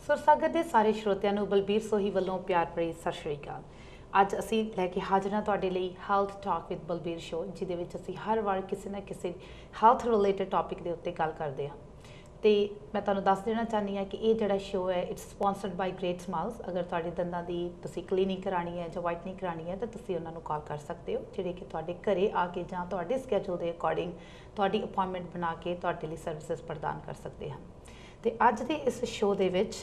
ਸੁਰਸਾਗਰ ਦੇ ਸਾਰੇ ਸਰੋਤਿਆਂ ਨੂੰ ਬਲਬੀਰ ਸੋਹੀ ਵੱਲੋਂ ਪਿਆਰ ਭਰੀ ਸਤਿ ਸ਼੍ਰੀ ਅਕਾਲ। ਅੱਜ ਅਸੀਂ ਲੈ ਕੇ ਹਾਜ਼ਰ ਹਾਂ ਤੁਹਾਡੇ ਲਈ health talk with Balbir show, ਜਿਹਦੇ ਵਿੱਚ ਅਸੀਂ ਹਰ ਵਾਰ ਕਿਸੇ ਨਾ ਕਿਸੇ ਹੈਲਥ ਰਿਲੇਟਡ ਟੌਪਿਕ ਦੇ ਉੱਤੇ ਗੱਲ ਕਰਦੇ ਹਾਂ। ਤੇ ਮੈਂ ਤੁਹਾਨੂੰ ਦੱਸ ਦੇਣਾ ਚਾਹੁੰਦੀ ਹਾਂ ਕਿ ਇਹ ਜਿਹੜਾ ਸ਼ੋ ਹੈ it's sponsored by Great Smiles. ਅਗਰ ਤੁਹਾਡੇ ਦੰਦਾਂ ਦੀ ਤੁਸੀਂ ਕਲੀਨਿੰਗ ਕਰਾਉਣੀ ਹੈ ਜਾਂ ਵਾਈਟਨਿੰਗ ਕਰਾਉਣੀ ਹੈ ਤਾਂ ਤੁਸੀਂ ਉਹਨਾਂ ਨੂੰ ਕਾਲ ਕਰ ਸਕਦੇ ਹੋ, ਜਿਹੜੇ ਕਿ ਤੁਹਾਡੇ ਘਰੇ ਆ ਕੇ ਜਾਂ ਤੁਹਾਡੇ ਸਕੈਜੂਲ ਦੇ ਅਕੋਰਡਿੰਗ ਤੁਹਾਡੀ ਅਪਾਇੰਟਮੈਂਟ ਬਣਾ ਕੇ ਤੁਹਾਡੇ ਲਈ ਸਰਵਿਸਿਜ਼ ਪ੍ਰਦਾਨ ਕਰ ਸਕਦੇ ਹਨ। ਤੇ ਅੱਜ ਦੇ ਇਸ ਸ਼ੋਅ ਦੇ ਵਿੱਚ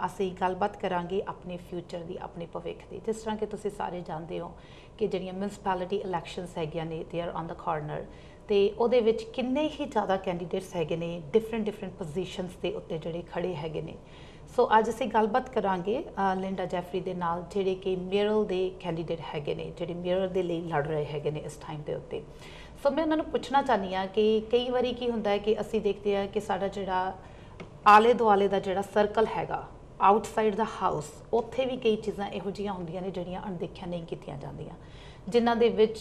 ਅਸੀਂ ਗੱਲਬਾਤ ਕਰਾਂਗੇ ਆਪਣੇ ਫਿਊਚਰ ਦੀ, ਆਪਣੇ ਭਵਿੱਖ ਦੀ। ਜਿਸ ਤਰ੍ਹਾਂ ਕਿ ਤੁਸੀਂ ਸਾਰੇ ਜਾਣਦੇ ਹੋ ਕਿ ਜਿਹੜੀਆਂ ਮਿਊਨਿਸਪੈਲਿਟੀ ਇਲੈਕਸ਼ਨਸ ਹੈਗੀਆਂ ਨੇ they are on the corner, ਤੇ ਉਹਦੇ ਵਿੱਚ ਕਿੰਨੇ ਹੀ ਜ਼ਿਆਦਾ ਕੈਂਡੀਡੇਟਸ ਹੈਗੇ ਨੇ ਡਿਫਰੈਂਟ ਪੋਜੀਸ਼ਨਸ ਦੇ ਉੱਤੇ ਜਿਹੜੇ ਖੜੇ ਹੈਗੇ ਨੇ। ਸੋ ਅੱਜ ਅਸੀਂ ਗੱਲਬਾਤ ਕਰਾਂਗੇ ਲਿੰਡਾ ਜੈਫਰੀ ਦੇ ਨਾਲ, ਜਿਹੜੇ ਕਿ ਮੇਅਰਲ ਦੇ ਕੈਂਡੀਡੇਟ ਹੈਗੇ ਨੇ, ਜਿਹੜੇ ਮੇਅਰ ਦੇ ਲਈ ਲੜ ਰਹੇ ਹੈਗੇ ਨੇ ਇਸ ਟਾਈਮ ਦੇ ਉੱਤੇ। ਸੋ ਮੈਂ ਉਹਨਾਂ ਨੂੰ ਪੁੱਛਣਾ ਚਾਹੁੰਦੀ ਹਾਂ ਕਿ ਕਈ ਵਾਰੀ ਕੀ ਹੁੰਦਾ ਹੈ ਕਿ ਅਸੀਂ ਦੇਖਦੇ ਹਾਂ ਕਿ ਸਾਡਾ ਜਿਹੜਾ ਆਲੇ ਦੁਆਲੇ ਦਾ ਜਿਹੜਾ ਸਰਕਲ ਹੈਗਾ ਆਊਟਸਾਈਡ ਦਾ ਹਾਊਸ, ਉੱਥੇ ਵੀ ਕਈ ਚੀਜ਼ਾਂ ਇਹੋ ਜਿਹੀਆਂ ਹੁੰਦੀਆਂ ਨੇ ਜਿਹੜੀਆਂ ਅਣਦੇਖੀਆਂ ਨਹੀਂ ਕੀਤੀਆਂ ਜਾਂਦੀਆਂ, ਜਿਨ੍ਹਾਂ ਦੇ ਵਿੱਚ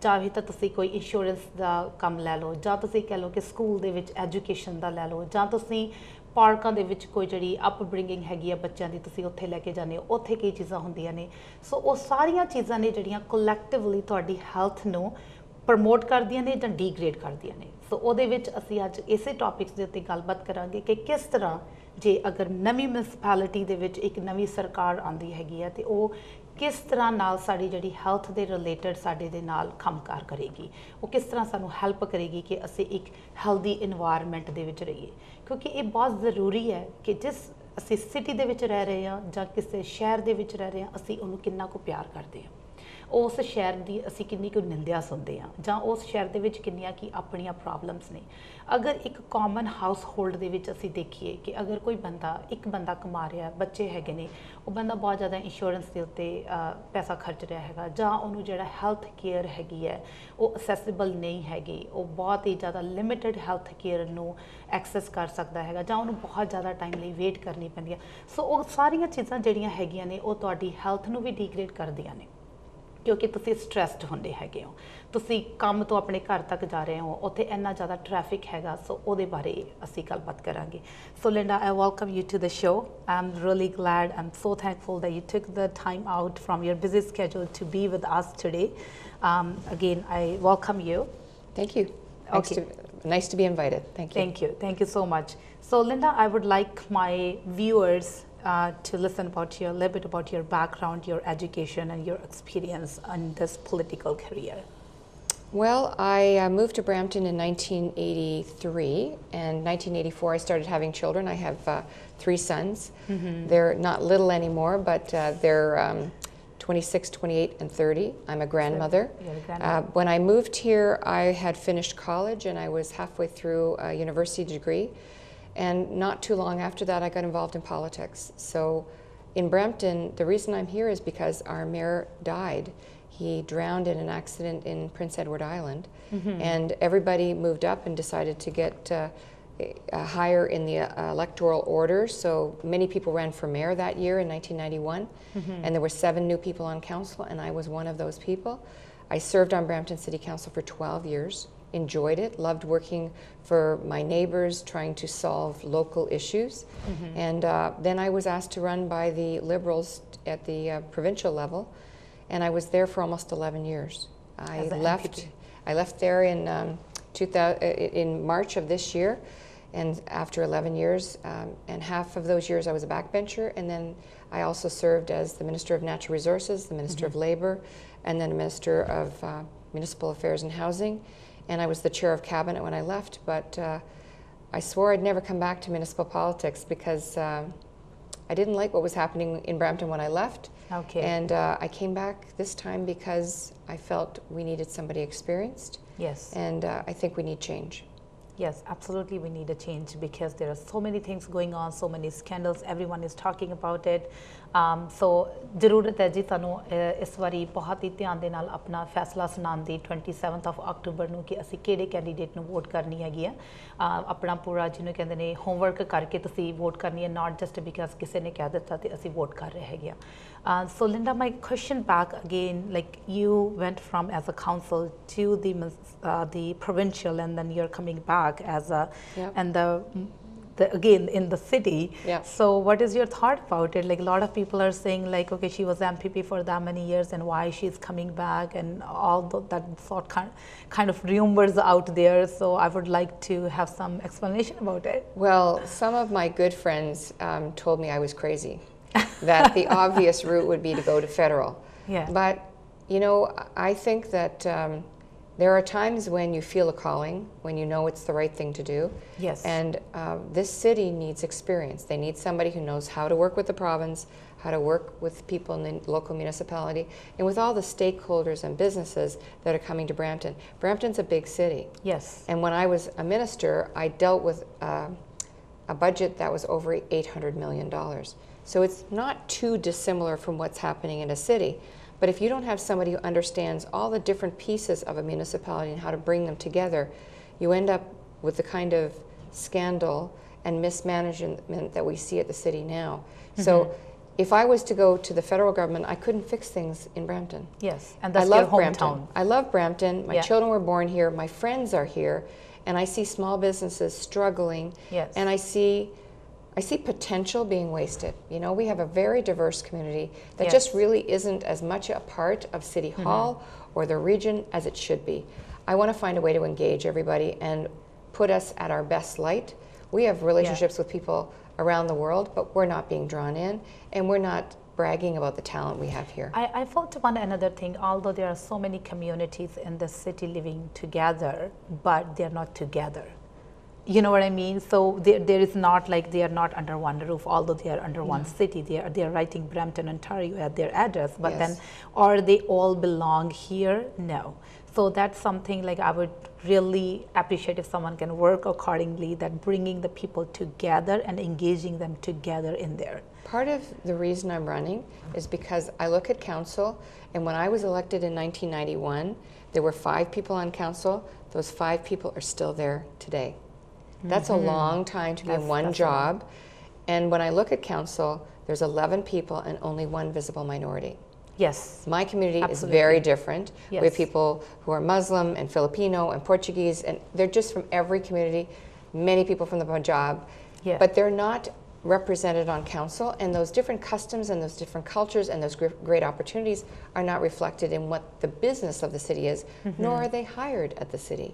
ਚਾਹੇ ਤਾਂ ਤੁਸੀਂ ਕੋਈ ਇੰਸ਼ੋਰੈਂਸ ਦਾ ਕੰਮ ਲੈ ਲਓ, ਜਾਂ ਤੁਸੀਂ ਕਹਿ ਲਓ ਕਿ ਸਕੂਲ ਦੇ ਵਿੱਚ ਐਜੂਕੇਸ਼ਨ ਦਾ ਲੈ ਲਓ, ਜਾਂ ਤੁਸੀਂ ਪਾਰਕਾਂ ਦੇ ਵਿੱਚ ਕੋਈ ਜਿਹੜੀ ਅਪਬ੍ਰਿੰਗਿੰਗ ਹੈਗੀ ਆ ਬੱਚਿਆਂ ਦੀ ਤੁਸੀਂ ਉੱਥੇ ਲੈ ਕੇ ਜਾਂਦੇ ਹੋ, ਉੱਥੇ ਕਈ ਚੀਜ਼ਾਂ ਹੁੰਦੀਆਂ ਨੇ। ਸੋ ਉਹ ਸਾਰੀਆਂ ਚੀਜ਼ਾਂ ਨੇ ਜਿਹੜੀਆਂ ਕੋਲੈਕਟਿਵਲੀ ਤੁਹਾਡੀ ਹੈਲਥ ਨੂੰ ਪ੍ਰਮੋਟ ਕਰਦੀਆਂ ਨੇ ਜਾਂ ਡੀਗ੍ਰੇਡ ਕਰਦੀਆਂ ਨੇ। ਸੋ ਉਹਦੇ ਵਿੱਚ ਅਸੀਂ ਅੱਜ ਇਸੇ ਟੌਪਿਕਸ ਦੇ ਉੱਤੇ ਗੱਲਬਾਤ ਕਰਾਂਗੇ ਕਿ ਕਿਸ ਤਰ੍ਹਾਂ ਜੇ ਅਗਰ ਨਵੀਂ ਮਿਊਨਿਸਪੈਲਿਟੀ ਦੇ ਵਿੱਚ ਇੱਕ ਨਵੀਂ ਸਰਕਾਰ ਆਉਂਦੀ ਹੈਗੀ ਹੈ ਤੇ ਉਹ ਕਿਸ ਤਰ੍ਹਾਂ ਨਾਲ ਸਾਡੀ ਜਿਹੜੀ ਹੈਲਥ ਦੇ ਰਿਲੇਟਡ ਸਾਡੇ ਦੇ ਨਾਲ ਕੰਮਕਾਰ ਕਰੇਗੀ, ਉਹ ਕਿਸ ਤਰ੍ਹਾਂ ਸਾਨੂੰ ਹੈਲਪ ਕਰੇਗੀ ਕਿ ਅਸੀਂ ਇੱਕ ਹੈਲਦੀ ਇਨਵਾਇਰਨਮੈਂਟ ਦੇ ਵਿੱਚ ਰਹੀਏ। ਕਿਉਂਕਿ ਇਹ ਬਹੁਤ ਜ਼ਰੂਰੀ ਹੈ ਕਿ ਜਿਸ ਅਸੀਂ ਸਿਟੀ ਦੇ ਵਿੱਚ ਰਹਿ ਰਹੇ ਹਾਂ ਜਾਂ ਕਿਸੇ ਸ਼ਹਿਰ ਦੇ ਵਿੱਚ ਰਹਿ ਰਹੇ ਹਾਂ, ਅਸੀਂ ਉਹਨੂੰ ਕਿੰਨਾ ਕੁ ਪਿਆਰ ਕਰਦੇ ਹਾਂ, ਉਸ ਸ਼ਹਿਰ ਦੀ ਅਸੀਂ ਕਿੰਨੀ ਕੁ ਨਿੰਦਿਆ ਸੁਣਦੇ ਹਾਂ, ਜਾਂ ਉਸ ਸ਼ਹਿਰ ਦੇ ਵਿੱਚ ਕਿੰਨੀਆਂ ਕੀ ਆਪਣੀਆਂ ਪ੍ਰੋਬਲਮਸ ਨੇ। ਅਗਰ ਇੱਕ ਕਾਮਨ ਹਾਊਸ ਹੋਲਡ ਦੇ ਵਿੱਚ ਅਸੀਂ ਦੇਖੀਏ ਕਿ ਅਗਰ ਕੋਈ ਇੱਕ ਬੰਦਾ ਕਮਾ ਰਿਹਾ, ਬੱਚੇ ਹੈਗੇ ਨੇ, ਉਹ ਬੰਦਾ ਬਹੁਤ ਜ਼ਿਆਦਾ ਇੰਸ਼ੋਰੈਂਸ ਦੇ ਉੱਤੇ ਪੈਸਾ ਖਰਚ ਰਿਹਾ ਹੈਗਾ, ਜਾਂ ਉਹਨੂੰ ਜਿਹੜਾ ਹੈਲਥ ਕੇਅਰ ਹੈਗੀ ਹੈ ਉਹ ਅਸੈਸਿਬਲ ਨਹੀਂ ਹੈਗੀ, ਉਹ ਬਹੁਤ ਹੀ ਜ਼ਿਆਦਾ ਲਿਮਿਟਡ ਹੈਲਥ ਕੇਅਰ ਨੂੰ ਐਕਸੈਸ ਕਰ ਸਕਦਾ ਹੈਗਾ, ਜਾਂ ਉਹਨੂੰ ਬਹੁਤ ਜ਼ਿਆਦਾ ਟਾਈਮ ਲਈ ਵੇਟ ਕਰਨੀ ਪੈਂਦੀ ਹੈ। ਸੋ ਉਹ ਸਾਰੀਆਂ ਚੀਜ਼ਾਂ ਜਿਹੜੀਆਂ ਹੈਗੀਆਂ ਨੇ ਉਹ ਤੁਹਾਡੀ ਹੈਲਥ ਨੂੰ ਵੀ ਡੀਗ੍ਰੇਡ ਕਰਦੀਆਂ ਨੇ, ਕਿਉਂਕਿ ਤੁਸੀਂ ਸਟ੍ਰੈਸਡ ਹੁੰਦੇ ਹੈਗੇ ਹੋ, ਤੁਸੀਂ ਕੰਮ ਤੋਂ ਆਪਣੇ ਘਰ ਤੱਕ ਜਾ ਰਹੇ ਹੋ, ਉੱਥੇ ਇੰਨਾ ਜ਼ਿਆਦਾ ਟ੍ਰੈਫਿਕ ਹੈਗਾ। ਸੋ ਉਹਦੇ ਬਾਰੇ ਅਸੀਂ ਗੱਲਬਾਤ ਕਰਾਂਗੇ। ਸੋ Linda, I welcome you to the show. I'm really glad, I'm so thankful that you took the time out from your busy schedule to be with us today. Again, I welcome you. Thank you. Okay. Nice to be invited. Thank you. Thank you so much. So Linda, I would like my viewers to listen about a little bit about your background, your education, and your experience in this political career. Well, I moved to Brampton in 1983, and 1984 I started having children. I have 3 sons. They're not little anymore, but they're 26, 28, and 30. I'm a grandmother. So you're a grandmother. When I moved here, I had finished college, and I was halfway through a university degree. And not too long after that, I got involved in politics. So in Brampton, the reason I'm here is because our mayor died. He drowned in an accident in Prince Edward Island. And everybody moved up and decided to get higher in the electoral order. So many people ran for mayor that year in 1991. And there were 7 new people on council, and I was one of those people. I served on Brampton City Council for 12 years. Enjoyed it, loved working for my neighbors, trying to solve local issues. And then I was asked to run by the Liberals at the provincial level, and I was there for almost 11 years. I left there in March of this year, and after 11 years, and half of those years I was a backbencher, and then I also served as the Minister of Natural Resources, the Minister of Labour, and then Minister of Municipal Affairs and Housing. And I was the chair of cabinet when I left, but I swore I'd never come back to municipal politics because I didn't like what was happening in Brampton when I left. Okay. And I came back this time because I felt we needed somebody experienced. Yes. And I think we need change. Yes, absolutely we need a change because there are so many things going on, so many scandals, everyone is talking about it. So ਜ਼ਰੂਰਤ ਹੈ ਜੀ ਸਾਨੂੰ ਇਸ ਵਾਰੀ ਬਹੁਤ ਹੀ ਧਿਆਨ ਦੇ ਨਾਲ ਆਪਣਾ ਫੈਸਲਾ ਸੁਣਾਉਣ ਦੀ 27th of October ਨੂੰ ਕਿ ਅਸੀਂ ਕਿਹੜੇ ਕੈਂਡੀਡੇਟ ਨੂੰ ਵੋਟ ਕਰਨੀ ਹੈਗੀ ਆ। ਆਪਣਾ ਪੂਰਾ ਜਿਹਨੂੰ ਕਹਿੰਦੇ ਨੇ ਹੋਮਵਰਕ ਕਰਕੇ ਤੁਸੀਂ ਵੋਟ ਕਰਨੀ ਹੈ, ਨਾਟ ਜਸਟ ਬਿਕਾਜ਼ ਕਿਸੇ ਨੇ ਕਹਿ ਦਿੱਤਾ ਤੇ ਅਸੀਂ ਵੋਟ ਕਰ ਰਹੇ ਹੈਗੇ ਆ। So Linda, my question back again, like you went from as a council to the provincial, and then you're coming back as a, and the again in the city. Yeah. So what is your thought about it? Like a lot of people are saying like, okay, she was MPP for that many years and why she's coming back and all that sort kind of rumors out there. So I would like to have some explanation about it. Well, some of my good friends told me I was crazy, that the obvious route would be to go to federal. Yeah. But, you know, I think that there are times when you feel a calling, when you know it's the right thing to do. Yes. And this city needs experience. They need somebody who knows how to work with the province, how to work with people in the local municipality, and with all the stakeholders and businesses that are coming to Brampton. Brampton's a big city. Yes. And when I was a minister, I dealt with a budget that was over $800 million. So it's not too dissimilar from what's happening in a city. But if you don't have somebody who understands all the different pieces of a municipality and how to bring them together, you end up with the kind of scandal and mismanagement that we see at the city now. Mm-hmm. So if I was to go to the federal government, I couldn't fix things in Brampton. Yes, and that's I love your Brampton. hometown. I love Brampton. My children were born here. My friends are here. And I see small businesses struggling. Yes. And I see potential being wasted. You know, we have a very diverse community that just really isn't as much a part of City Hall or the region as it should be. I want to find a way to engage everybody and put us at our best light. We have relationships with people around the world, but we're not being drawn in, and we're not bragging about the talent we have here. I thought one another thing, although there are so many communities in the city living together, but they're not together. You know what I mean? So there is not like they are not under one roof, although they are under one city. They are writing Brampton, Ontario at their address, but then, or they all belong here? No. So that's something like I would really appreciate if someone can work accordingly, that bringing the people together and engaging them together in there. Part of the reason I'm running is because I look at council, and when I was elected in 1991, there were 5 people on council. Those 5 people are still there today. That's a long time to be in one job. And when I look at council, there's 11 people and only 1 visible minority. Yes. My community is very different. Yes. We have people who are Muslim and Filipino and Portuguese, and they're just from every community, many people from the Punjab, but they're not represented on council, and those different customs and those different cultures and those great opportunities are not reflected in what the business of the city is, nor are they hired at the city.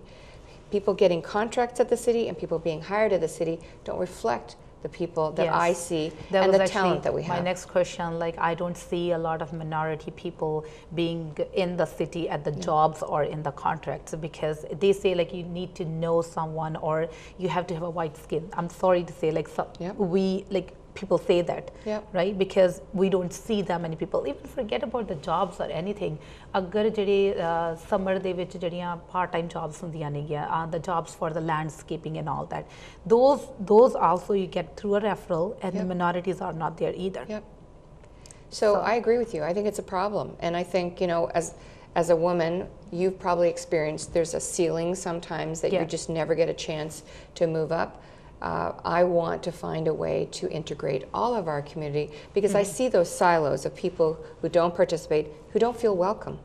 People getting contracts at the city and people being hired at the city don't reflect the people that I see and the talent that we have. My next question, like I don't see a lot of minority people being in the city at the jobs or in the contracts, because they say like you need to know someone or you have to have a white skin. I'm sorry to say, like we like people say that, right? Because we don't see that many people. Even forget about the jobs or anything. अगर ਜਿਹੜੇ summer ਦੇ ਵਿੱਚ ਜਿਹੜੀਆਂ part-time jobs ਹੁੰਦੀਆਂ ਨੇਗੀਆਂ, the jobs for the landscaping and all that, those also you get through a referral, and the minorities are not there either. So I agree with you. I think it's a problem, and I think, you know, as a woman, you've probably experienced there's a ceiling sometimes that you just never get a chance to move up. I want to find a way to integrate all of our community, because I see those silos of people who don't participate, who don't feel welcome.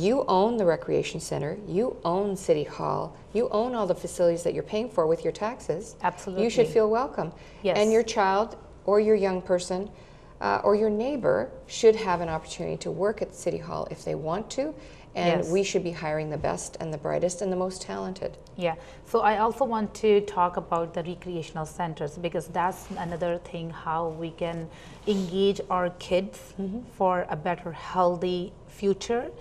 You own the recreation center, you own City Hall, you own all the facilities that you're paying for with your taxes. Absolutely. You should feel welcome. And your child or your young person or your neighbor should have an opportunity to work at City Hall if they want to. And we should be hiring the best and the brightest and the most talented. So I also want to talk about the recreational centers, because that's another thing how we can engage our kids for a better, healthy future.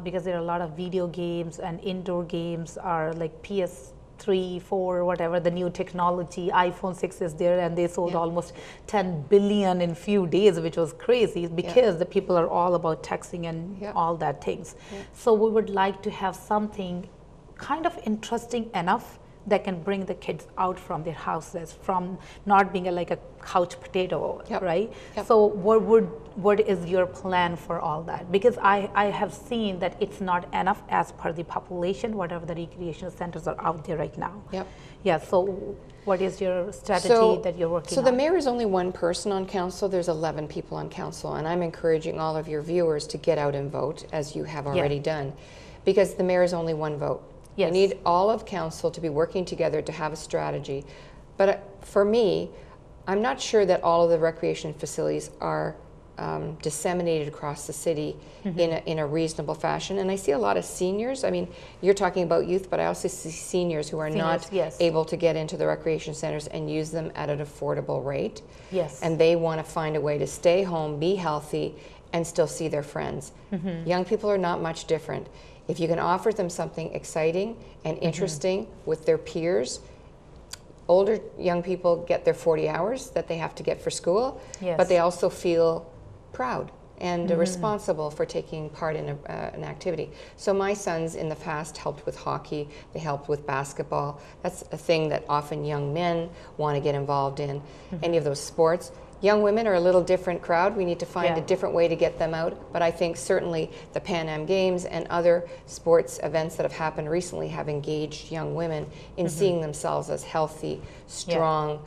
Because there are a lot of video games and indoor games are like PS3, 4, whatever, the new technology, iPhone 6 is there, and they sold almost 10 billion in few days, which was crazy, because the people are all about texting and all that things. So we would like to have something kind of interesting enough that can bring the kids out from their houses, from not being like a couch potato, right? So what is your plan for all that? Because I have seen that it's not enough as per the population, whatever the recreational centers are out there right now. So what is your strategy that you're working on? So the mayor is only one person on council. There's 11 people on council, and I'm encouraging all of your viewers to get out and vote, as you have already done, because the mayor is only one vote. We need all of council to be working together to have a strategy. But for me, I'm not sure that all of the recreation facilities are disseminated across the city in a reasonable fashion. And I see a lot of seniors. I mean, you're talking about youth, but I also see seniors who are not able to get into the recreation centers and use them at an affordable rate. Yes. And they want to find a way to stay home, be healthy, and still see their friends. Young people are not much different. If you can offer them something exciting and interesting with their peers, older young people get their 40 hours that they have to get for school, but they also feel proud and responsible for taking part in an activity. So my sons in the past helped with hockey, they helped with basketball. That's a thing that often young men want to get involved in, any of those sports. Young women are a little different crowd. We need to find a different way to get them out. But I think certainly the Pan Am Games and other sports events that have happened recently have engaged young women in seeing themselves as healthy, strong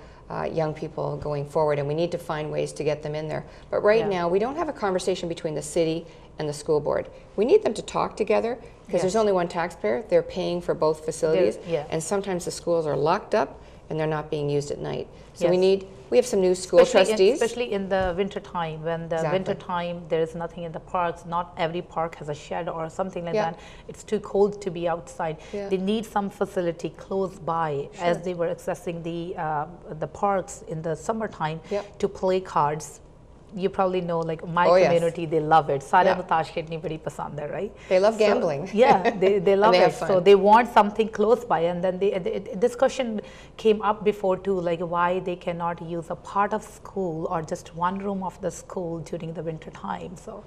young people going forward. And we need to find ways to get them in there. But right now, we don't have a conversation between the city and the school board. We need them to talk together because there's only one taxpayer. They're paying for both facilities. And sometimes the schools are locked up and they're not being used at night. So we have some new school trustees. Especially in the winter time, when the winter time there is nothing in the parks, not every park has a shed or something like that. It's too cold to be outside. They need some facility close by as they were accessing the parks in the summertime to play cards. You probably know, like my community, they love it. Sare nu tash khelni badi pasand hai, right? They love gambling. They love it. So they want something close by, and then the discussion came up before too, like why they cannot use a part of school or just one room of the school during the winter time. So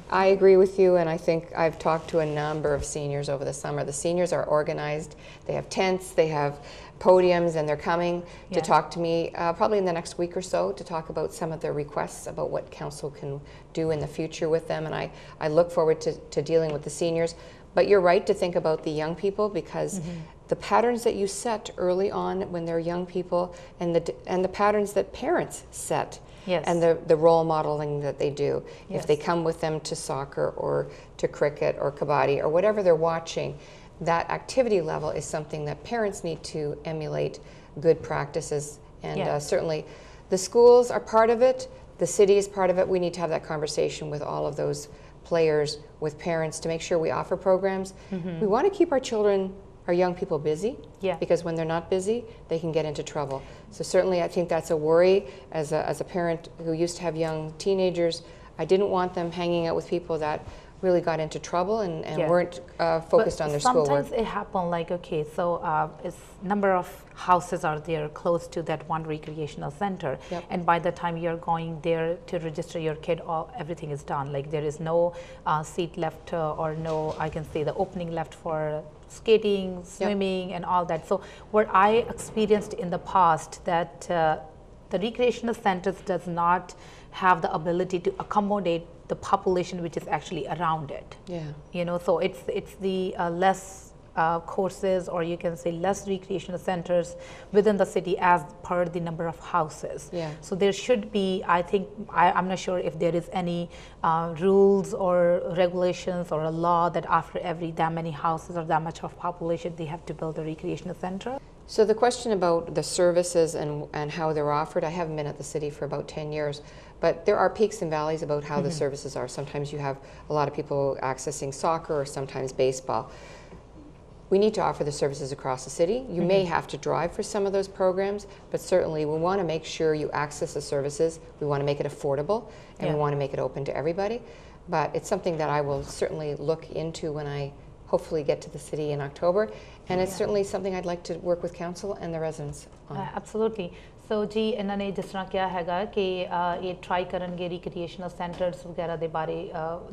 I agree with you, and I think I've talked to a number of seniors over the summer. The seniors are organized. They have tents, they have podiums, and they're coming to talk to me probably in the next week or so to talk about some of their requests about what council can do in the future with them. And I look forward to dealing with the seniors. But you're right to think about the young people, because the patterns that you set early on when they're young people, and the patterns that parents set, and the role modeling that they do. If they come with them to soccer or to cricket or kabaddi or whatever they're watching, that activity level is something that parents need to emulate good practices. And certainly the schools are part of it, the city is part of it. We need to have that conversation with all of those players, with parents, to make sure we offer programs. We want to keep our children, our young people busy, because when they're not busy, they can get into trouble. So certainly I think that's a worry. As a parent who used to have young teenagers, I didn't want them hanging out with people that really got into trouble and weren't focused on their schoolwork. Sometimes it happens like, okay, so it's number of houses are there close to that one recreational center, and by the time you're going there to register your kid, everything is done. Like there is no seat left or no, I can say, the opening left for skating, swimming, and all that. So what I experienced in the past, that the recreational centers does not have the ability to accommodate the population which is actually around it. You know, so it's the less courses, or you can say less recreational centers within the city as per the number of houses. So there should be, I think, I'm not sure if there is any rules or regulations or a law that after every that many houses or that much of population they have to build a recreational center. So the question about the services and how they're offered, I haven't been at the city for about 10 years, but there are peaks and valleys about how the services are. Sometimes you have a lot of people accessing soccer or sometimes baseball. We need to offer the services across the city. You may have to drive for some of those programs, but certainly we want to make sure you access the services. We want to make it affordable, and we want to make it open to everybody. But it's something that I will certainly look into when I hopefully get to the city in October, and it's certainly something I'd like to work with council and the residents on. Absolutely. So जी इन्होंने जिस तरह क्या हैगा कि ये try करनगे recreational centres वगैरह दे बारे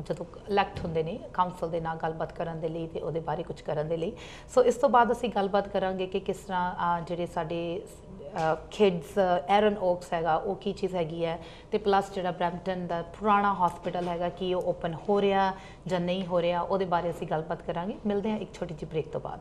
ਜਦੋਂ ਇਲੈਕਟ ਹੁੰਦੇ ਨੇ ਕਾਉਂਸਲ ਦੇ ਨਾਲ ਗੱਲਬਾਤ ਕਰਨ ਦੇ ਲਈ ਤੇ ਉਹਦੇ ਬਾਰੇ ਕੁਝ ਕਰਨ ਦੇ ਲਈ ਸੋ ਇਸ ਤੋਂ ਬਾਅਦ ਅਸੀਂ ਗੱਲਬਾਤ ਕਰਾਂਗੇ ਕਿ ਕਿਸ ਤਰ੍ਹਾਂ ਜਿਹੜੇ ਸਾਡੇ ਕਿਡਸ ਐਰਨ ਓਕਸ ਹੈਗਾ ਉਹ ਕੀ ਚੀਜ਼ ਹੈਗੀ ਹੈ ਤੇ ਪਲੱਸ ਜਿਹੜਾ ਬ੍ਰੈਂਪਟਨ ਦਾ ਪੁਰਾਣਾ ਹਸਪੀਟਲ ਹੈਗਾ ਕੀ ਉਹ ਓਪਨ ਹੋ ਰਿਹਾ ਜਾਂ ਨਹੀਂ ਹੋ ਰਿਹਾ ਉਹਦੇ ਬਾਰੇ ਅਸੀਂ ਗੱਲਬਾਤ ਕਰਾਂਗੇ ਮਿਲਦੇ ਹਾਂ ਇੱਕ ਛੋਟੀ ਜਿਹੀ ਬ੍ਰੇਕ ਤੋਂ ਬਾਅਦ